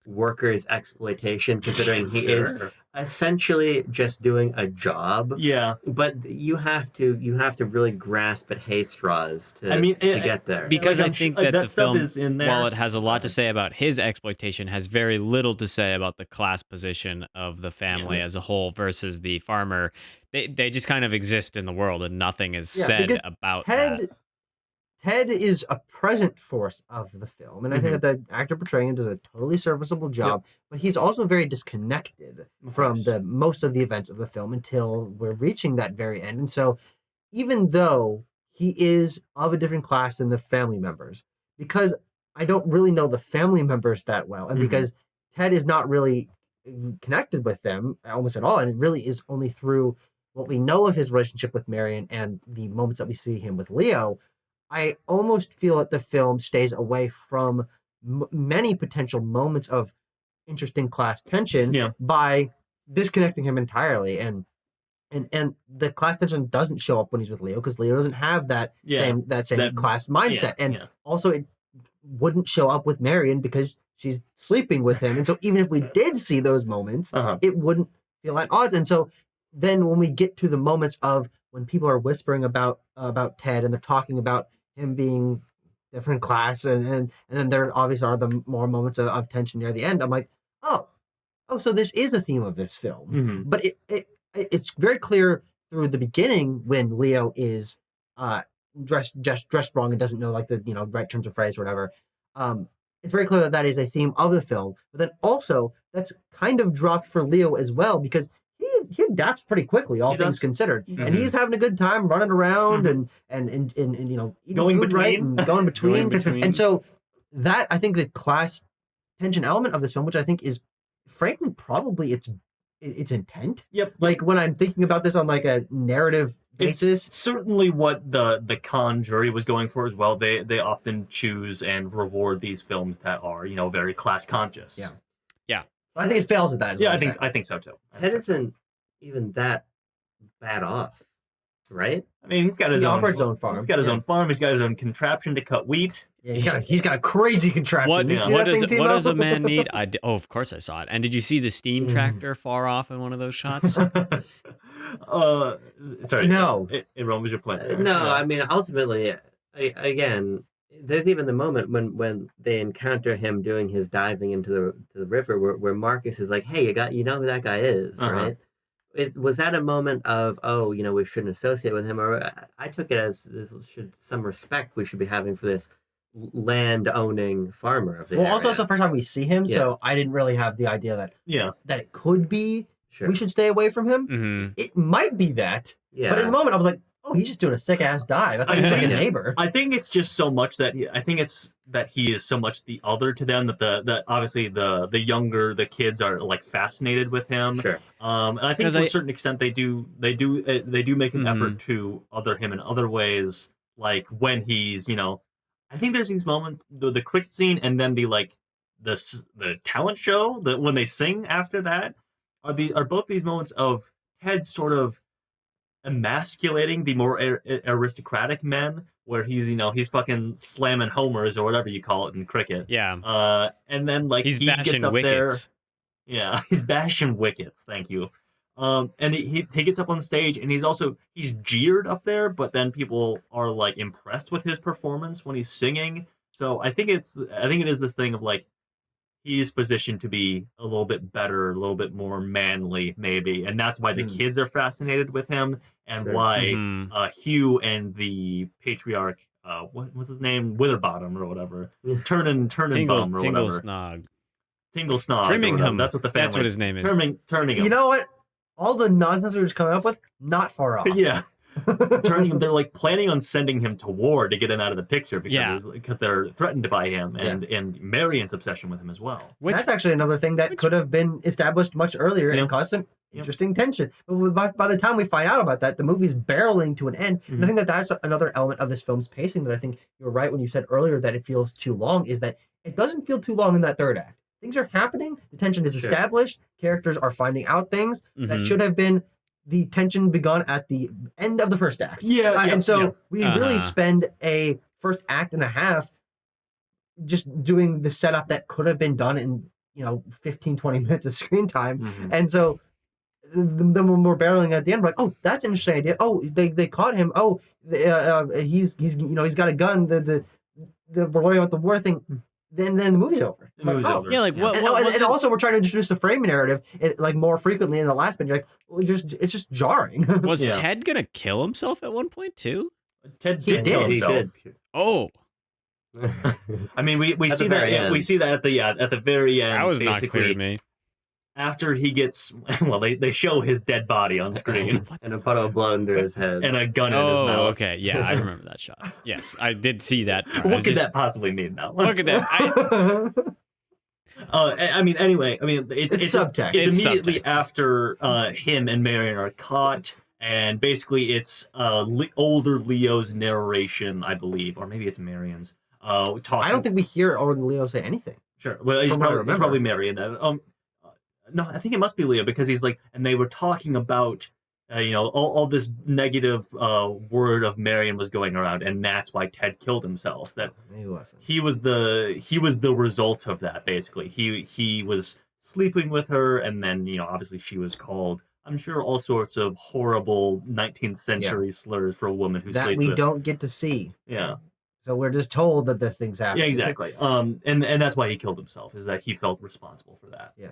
workers' exploitation, considering he is essentially just doing a job. Yeah, but you have to really grasp at hay straws to get there. Because I think that the stuff film, is in there. while it has a lot to say about his exploitation, has very little to say about the class position of the family as a whole versus the farmer. They just kind of exist in the world, and nothing is said about that. Ted is a present force of the film, and I think that the actor portraying him does a totally serviceable job, but he's also very disconnected from most of the events of the film until we're reaching that very end. And so even though he is of a different class than the family members, because I don't really know the family members that well, and because Ted is not really connected with them almost at all, and it really is only through what we know of his relationship with Marion and the moments that we see him with Leo, I almost feel that the film stays away from many potential moments of interesting class tension by disconnecting him entirely. And the class tension doesn't show up when he's with Leo, because Leo doesn't have that same class mindset. And also it wouldn't show up with Marion because she's sleeping with him. And so even if we did see those moments, it wouldn't feel at odds. And so then when we get to the moments of when people are whispering about Ted and they're talking about him being different class, and then there obviously are the more moments of tension near the end, I'm like, oh, so this is a theme of this film. But it's very clear through the beginning when Leo is dressed wrong and doesn't know like the right turns of phrase or whatever. It's very clear that is a theme of the film. But then also that's kind of dropped for Leo as well, because he adapts pretty quickly, all things considered, and he's having a good time running around and eating going food between. Right and going between. And so that, I think, the class tension element of this film, which I think is frankly probably its intent. Like when I'm thinking about this on like a narrative basis, it's certainly what the Cannes jury was going for as well. They often choose and reward these films that are very class conscious. Yeah. I think it fails at that as well. I think so too. Ted isn't even that bad off, right? I mean, he's got his own farm. He's got his own farm. He's got his own contraption to cut wheat. Yeah, he's got a crazy contraption. What does a man need? Of course I saw it. And did you see the steam tractor far off in one of those shots? Sorry. No. What was your point? No, I mean, ultimately, again, there's even the moment when they encounter him doing his diving into the river where Marcus is like, hey, you know who that guy is, right? Was that a moment of, we shouldn't associate with him? Or I took it as some respect we should be having for this land-owning farmer of the area. Also it's the first time we see him, so I didn't really have the idea that it could be we should stay away from him. It might be that, but in the moment I was like, oh, he's just doing a sick-ass dive. I thought he was like a neighbor. I think it's just so much that he is so much the other to them that obviously the younger the kids are like fascinated with him. Sure. And I think to a certain extent they do make an effort to other him in other ways, like when he's I think there's these moments, the cricket scene, and then the talent show that when they sing after that are both these moments of Ted sort of emasculating the more aristocratic men, where he's fucking slamming homers or whatever you call it in cricket. Yeah. And then he's he bashing gets up wickets. there. Yeah, he's bashing wickets. Thank you. And he gets up on stage and he's jeered up there, but then people are like impressed with his performance when he's singing. So I think it is this thing of like, he's positioned to be a little bit better, a little bit more manly, maybe. And that's why the kids are fascinated with him, and why Hugh and the patriarch, what was his name? Witherbottom or whatever. Turning Bum or whatever. Tingle Snog. Trimingham. That's what the family. That's what his name is. Turning. You know what? All the nonsense we were just coming up with, not far off. Yeah. Turning him, they're like planning on sending him to war to get him out of the picture because they're threatened by him and Marion's obsession with him as well. That's actually another thing that could have been established much earlier and caused some Interesting tension. But by the time we find out about that, the movie's barreling to an end. And I think that's another element of this film's pacing that I think you're right when you said earlier that it feels too long, is that it doesn't feel too long in that third act. Things are happening. The tension is established. Characters are finding out things that should have been the tension begun at the end of the first act. And so we really spend a first act and a half just doing the setup that could have been done in 15, 20 minutes of screen time. And so then when we're barreling at the end, we're like, oh, that's an interesting idea. Oh, they caught him. Oh, he's got a gun. We're worrying about the war thing. Then the movie's over. Over. Yeah, like what? And also we're trying to introduce the framing narrative like more frequently in the last bit. You're like, well, it's just jarring. Was Ted gonna kill himself at one point too? Ted did kill himself. Oh. I mean, we see that. Yeah, we see that at the very end. That was not clear to me. After he gets, they show his dead body on screen. And a puddle of blood under his head. And a gun in his mouth. Okay. Yeah, I remember that shot. Yes, I did see that. What could that possibly mean now? Look at that. It's subtext. It's immediately subtext. After him and Marion are caught, and basically it's older Leo's narration, I believe, or maybe it's Marion's. Talking. I don't think we hear older Leo say anything. Sure. Well, it's probably Marion. No, I think it must be Leo, because he's like, and they were talking about, all this negative word of Marion was going around, and that's why Ted killed himself. That he was the result of that. Basically, he was sleeping with her, and then obviously she was called, I'm sure, all sorts of horrible 19th century slurs for a woman who sleeps with. That we don't get to see. Yeah. So we're just told that this thing's happening. Yeah, exactly. And that's why he killed himself, is that he felt responsible for that. Yeah.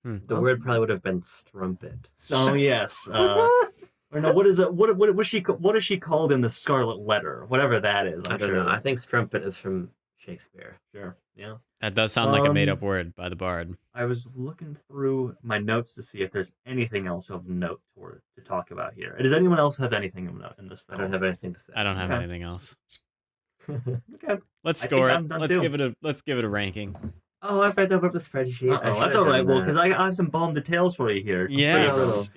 The word probably would have been strumpet. So yes, or no, what is it? What is she called in the Scarlet Letter? Whatever that is. I don't know. I think strumpet is from Shakespeare. Sure. Yeah. That does sound like a made-up word by the bard. I was looking through my notes to see if there's anything else of note to talk about here. Does anyone else have anything of note in this film? I don't have anything to say. I don't have anything else. Okay. Let's score it. Let's give it a ranking. Oh, I've read over the spreadsheet. That's all right. Well, because I have some bomb details for you here. Yes.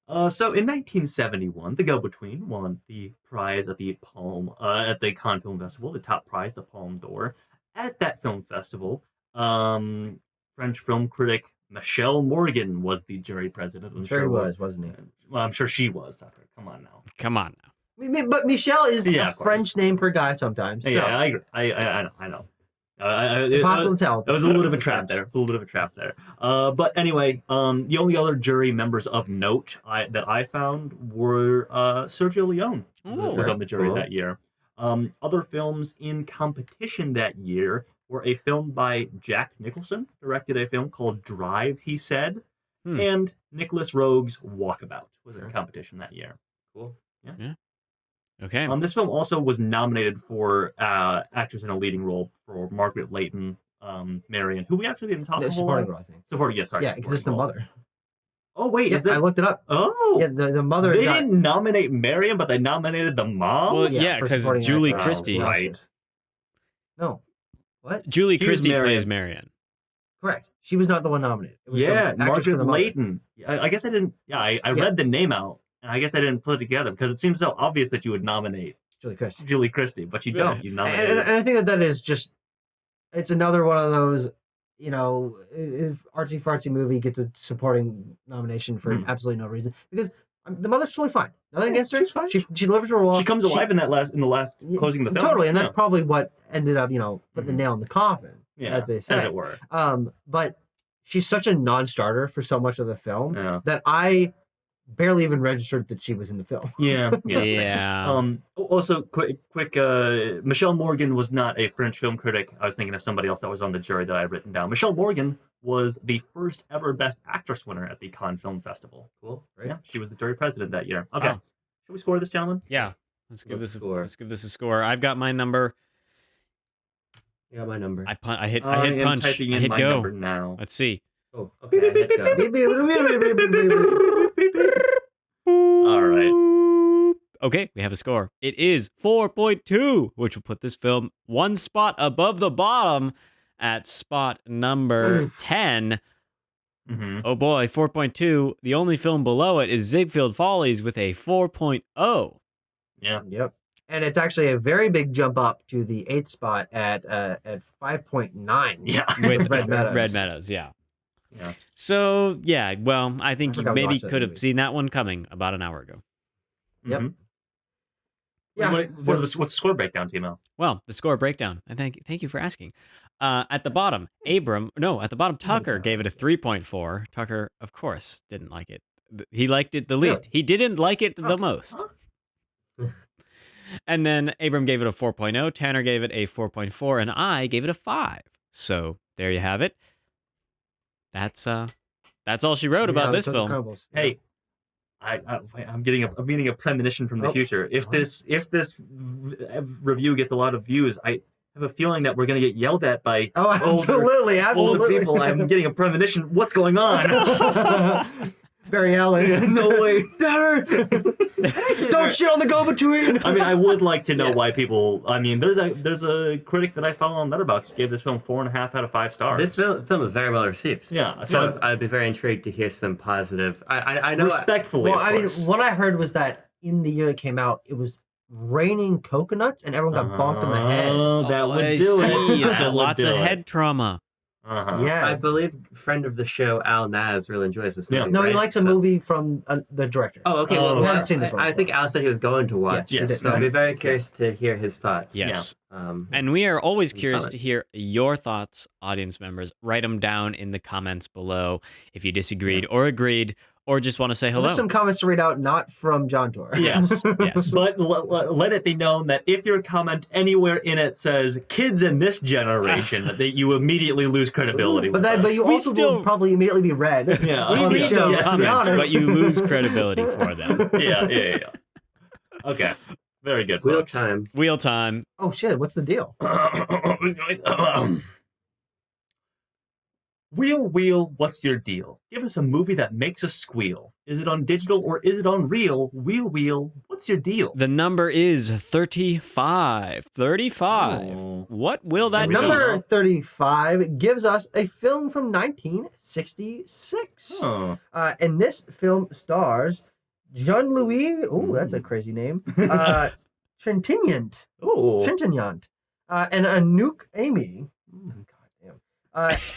So in 1971, The Go-Between won the prize at the Cannes Film Festival, the top prize, the Palme D'Or. At that film festival, French film critic Michelle Morgan was the jury president. I'm sure he was, wasn't he? Well, I'm sure she was, Tucker. Come on now. But Michelle is a French name for a guy sometimes. So. Yeah, I agree. I know. Impossible to tell. That was a little bit of a trap there. But anyway, the only other jury members of note that I found were Sergio Leone, who was on the jury that year. Other films in competition that year were a film by Jack Nicholson, directed a film called Drive, he said, and Nicholas Roeg's Walkabout was in competition that year. Cool. Yeah. Okay. This film also was nominated for actress in a leading role for Margaret Leighton, Marion, who we actually didn't talk about. Supporting role, I think. Supporting, yes, sorry. Yeah, because it's the mother. Oh, wait. Yeah, I looked it up. Oh. Yeah, the mother. They didn't nominate Marion, but they nominated the mom? Well, yeah, because Julie Christie. Right. No. What? Julie Christie plays Marion. Correct. She was not the one nominated. It was Margaret Leighton. I guess I didn't. Yeah, I read the name out. And I guess I didn't put it together because it seems so obvious that you would nominate Julie Christie, but you don't. You nominate. And I think that is just, it's another one of those, if artsy fartsy movie gets a supporting nomination for absolutely no reason, because the mother's totally fine. Nothing against her. She's fine. She delivers her role. She comes alive in the last closing the film. Totally, and that's probably what ended up, putting the nail in the coffin, as they say, as it were. But she's such a non-starter for so much of the film that I barely even registered that she was in the film. Yeah. Also, quick. Michelle Morgan was not a French film critic. I was thinking of somebody else that was on the jury that I had written down. Michelle Morgan was the first ever Best Actress winner at the Cannes Film Festival. Cool. Right. Yeah, she was the jury president that year. Okay. Should we score this, gentlemen? Yeah. Let's give this a score. I've got my number. You got my number. I hit punch. Typing in I hit my go. number now. Let's see. Oh, okay. I hit go. All right. Okay, we have a score. It is 4.2, which will put this film one spot above the bottom at spot number 10. Oh boy, 4.2. The only film below it is Ziegfeld Follies with a 4.0. Yeah. Yep. And it's actually a very big jump up to the 8th spot at 5.9. Yeah. With Red Meadows. Red Meadows, yeah. Yeah. So, yeah, well, I think you forgot we maybe watched that could have movie. seen that one coming about an hour ago. Yep. Mhm. Yeah. What's the score breakdown, Timo? Well, the score breakdown. I thank you for asking. At the bottom, Tucker gave it a 3.4. Tucker, of course, didn't like it. He liked it the least. Really? He didn't like it the most. And then Abram gave it a 4.0, Tanner gave it a 4.4, and I gave it a 5. So there you have it. That's all she wrote about this film. Hey, I'm getting a premonition from the future. If this review gets a lot of views, I have a feeling that we're going to get yelled at by absolutely. older people. I'm getting a premonition. What's going on? Barry Allen. No way. Don't shit on the go-between. I mean, I would like to know why people. I mean, there's a critic that I follow on Letterboxd who gave this film 4.5 out of 5 stars. This film is very well received. Yeah, So I'd be very intrigued to hear some positive. I know. Respectfully. Well, of I mean, course. what I heard was that in the year it came out, it was raining coconuts and everyone got bonked in the head. Oh, that would I do see. it. So That would lots do of it. head trauma. Yes. I believe friend of the show Al Naz really enjoys this movie. Yeah. No, he right? likes a movie from the director. Oh, okay. Oh, Well, we haven't seen this one I think Al said he was going to watch. Yes, So I'd be very curious to hear his thoughts. Yes. Yeah. And we are always curious to comments. hear your thoughts, audience members. Write them down in the comments below if you disagreed or agreed or just want to say hello. There's some comments to read out, not from John Tor. Yes. Yes. But let it be known that if your comment anywhere in it says "kids in this generation," that you immediately lose credibility. But with that, but us. you We also still- will probably immediately be read. Yeah. We on the read show, those yes, to be comments, honest. but you lose credibility for them. yeah. Okay. Very good, Wheel folks. time. Wheel time. Oh shit! What's the deal? Wheel, what's your deal? Give us a movie that makes us squeal. Is it on digital or is it on real? Wheel, what's your deal? The number is 35. 35. Oh. What will that And be? number 35 gives us a film from 1966. Oh. And this film stars Jean-Louis. Oh, that's a crazy name. Trintignant. Oh. Trintignant. And Anouk Amy. Goddamn.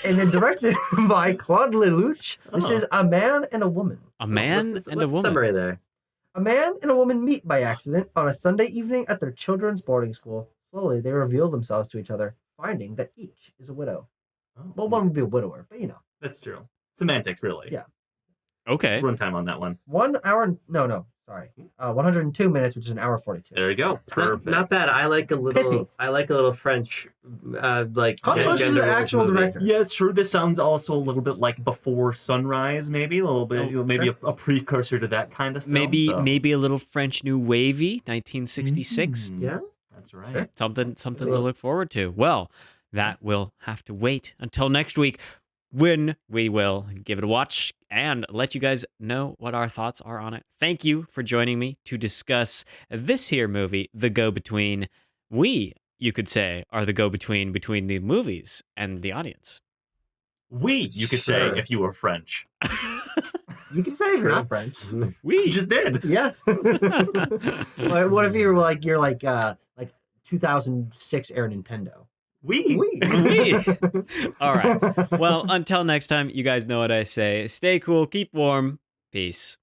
And then directed by Claude Lelouch. This is A Man and a Woman. A man What's and a the woman. summary there? A man and a woman meet by accident on a Sunday evening at their children's boarding school. Slowly, they reveal themselves to each other, finding that each is a widow. Well, one would be a widower, but you know. That's true. Semantics, really. Yeah. Okay. Runtime on that one. 1 hour. No. Sorry. 102 minutes, which is an hour 42. There you go. Perfect. Not bad. I like a little. Pithy. I like a little French, like. Claude Lelouch is gender the actual movie. director. Yeah, it's true. This sounds also a little bit like Before Sunrise, maybe a little bit, maybe sure. a precursor to that kind of film. Maybe a little French New Wavy, 1966. Yeah. That's right. Sure. Something to look forward to. Well, that will have to wait until next week when we will give it a watch and let you guys know what our thoughts are on it. Thank you for joining me to discuss this here movie, The Go-Between. We, you could say, are the go-between between the movies and the audience. You could Sure. say if you were French. You can say if you're not French. We You just did. Yeah. What if you're like 2006 era Nintendo? We. All right. Well, until next time, you guys know what I say. Stay cool, keep warm. Peace.